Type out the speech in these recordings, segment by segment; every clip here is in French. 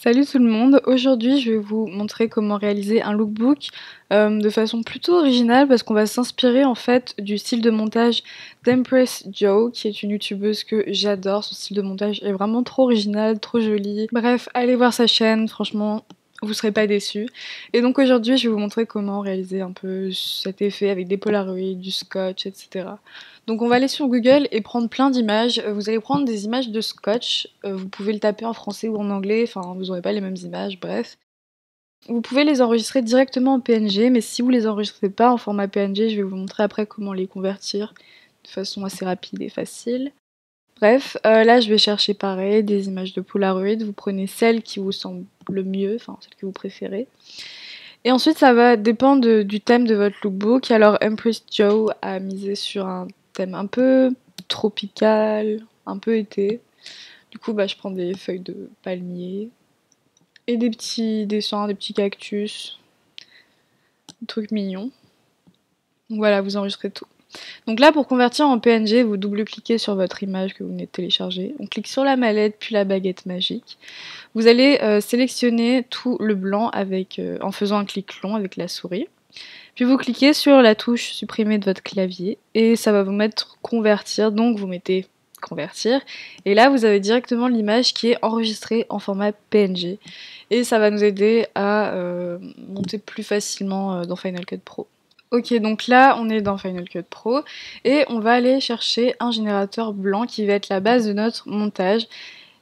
Salut tout le monde, aujourd'hui je vais vous montrer comment réaliser un lookbook de façon plutôt originale parce qu'on va s'inspirer en fait du style de montage d'Empress Jo qui est une youtubeuse que j'adore. Son style de montage est vraiment trop original, trop joli. Bref, allez voir sa chaîne, franchement vous serez pas déçus. Et donc aujourd'hui je vais vous montrer comment réaliser un peu cet effet avec des polaroids, du scotch, etc. Donc on va aller sur Google et prendre plein d'images. Vous allez prendre des images de scotch, vous pouvez le taper en français ou en anglais, enfin vous n'aurez pas les mêmes images, bref. Vous pouvez les enregistrer directement en PNG, mais si vous les enregistrez pas en format PNG, je vais vous montrer après comment les convertir de façon assez rapide et facile. Bref, là je vais chercher pareil, des images de Polaroid, vous prenez celle qui vous semble le mieux, enfin celle que vous préférez. Et ensuite ça va dépendre du thème de votre lookbook. Alors Empress Jo a misé sur un thème un peu tropical, un peu été. Du coup je prends des feuilles de palmier et des petits dessins, des petits cactus, des trucs mignons. Donc voilà, vous enregistrez tout. Donc là pour convertir en PNG, vous double-cliquez sur votre image que vous venez de télécharger. On clique sur la mallette puis la baguette magique. Vous allez sélectionner tout le blanc en faisant un clic long avec la souris. Puis vous cliquez sur la touche supprimer de votre clavier et ça va vous mettre convertir, donc vous mettez convertir et là vous avez directement l'image qui est enregistrée en format PNG et ça va nous aider à monter plus facilement dans Final Cut Pro. Ok, donc là on est dans Final Cut Pro et on va aller chercher un générateur blanc qui va être la base de notre montage.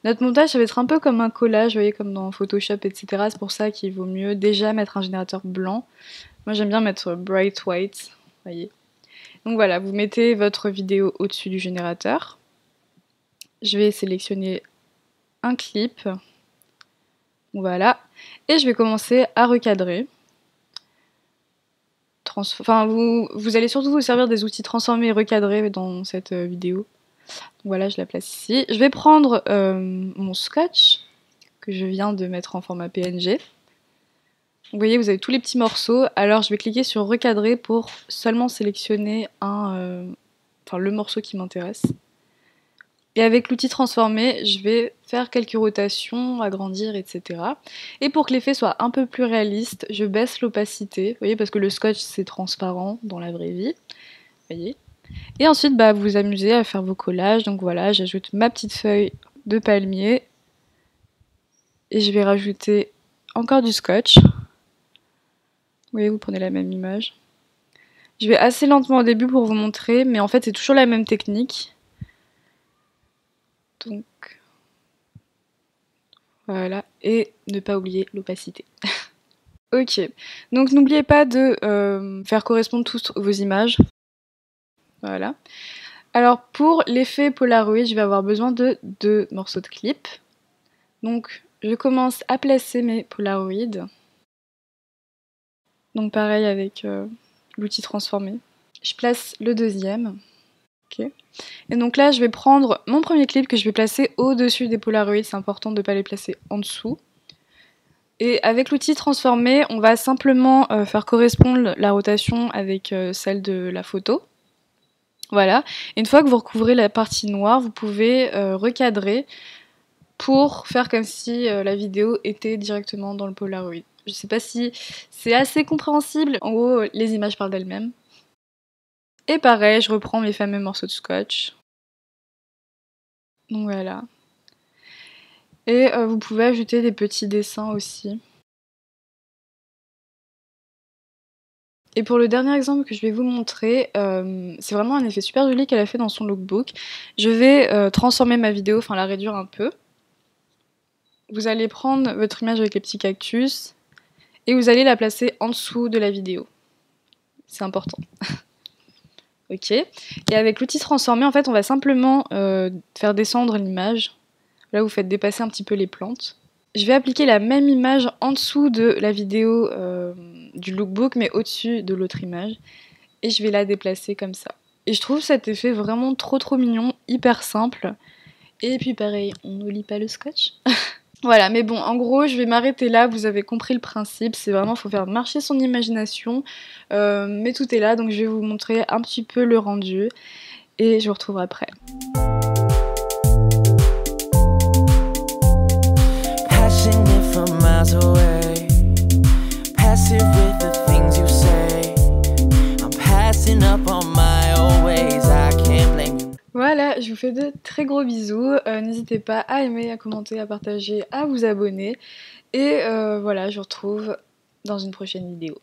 Notre montage, ça va être un peu comme un collage, vous voyez, comme dans Photoshop, etc. C'est pour ça qu'il vaut mieux déjà mettre un générateur blanc. Moi, j'aime bien mettre bright white, vous voyez. Donc voilà, vous mettez votre vidéo au-dessus du générateur. Je vais sélectionner un clip. Voilà. Et je vais commencer à recadrer. Vous allez surtout vous servir des outils transformés et recadrés dans cette vidéo. Voilà, je la place ici. Je vais prendre mon scotch que je viens de mettre en format PNG. Vous voyez, vous avez tous les petits morceaux. Alors je vais cliquer sur recadrer pour seulement sélectionner le morceau qui m'intéresse. Et avec l'outil transformé, je vais faire quelques rotations, agrandir, etc. Et pour que l'effet soit un peu plus réaliste, je baisse l'opacité. Vous voyez, parce que le scotch c'est transparent dans la vraie vie. Vous voyez. Et ensuite, vous vous amusez à faire vos collages. Donc voilà, j'ajoute ma petite feuille de palmier. Et je vais rajouter encore du scotch. Vous voyez, vous prenez la même image. Je vais assez lentement au début pour vous montrer, mais en fait c'est toujours la même technique. Donc voilà, et ne pas oublier l'opacité. Ok, donc n'oubliez pas de faire correspondre toutes vos images. Voilà. Alors pour l'effet Polaroid, je vais avoir besoin de 2 morceaux de clip. Donc je commence à placer mes Polaroids. Donc pareil avec l'outil transformé. Je place le deuxième. Ok. Et donc là je vais prendre mon premier clip que je vais placer au-dessus des Polaroids. C'est important de ne pas les placer en dessous. Et avec l'outil transformé, on va simplement faire correspondre la rotation avec celle de la photo. Voilà. Et une fois que vous recouvrez la partie noire, vous pouvez recadrer pour faire comme si la vidéo était directement dans le Polaroid. Je sais pas si c'est assez compréhensible. En gros, les images parlent d'elles-mêmes. Et pareil, je reprends mes fameux morceaux de scotch. Donc voilà. Et vous pouvez ajouter des petits dessins aussi. Et pour le dernier exemple que je vais vous montrer, c'est vraiment un effet super joli qu'elle a fait dans son lookbook. Je vais transformer ma vidéo, enfin la réduire un peu. Vous allez prendre votre image avec les petits cactus et vous allez la placer en dessous de la vidéo. C'est important. Ok. Et avec l'outil transformé, en fait, on va simplement faire descendre l'image. Là, vous faites dépasser un petit peu les plantes. Je vais appliquer la même image en dessous de la vidéo du lookbook, mais au-dessus de l'autre image. Et je vais la déplacer comme ça. Et je trouve cet effet vraiment trop mignon, hyper simple. Et puis pareil, on n'oublie pas le scotch. Voilà, mais bon, en gros, je vais m'arrêter là, vous avez compris le principe, c'est vraiment, faut faire marcher son imagination, mais tout est là, donc je vais vous montrer un petit peu le rendu, et je vous retrouverai après. Passionate cas, je vous fais de très gros bisous. N'hésitez pas à aimer, à commenter, à partager, à vous abonner. Et voilà, je vous retrouve dans une prochaine vidéo.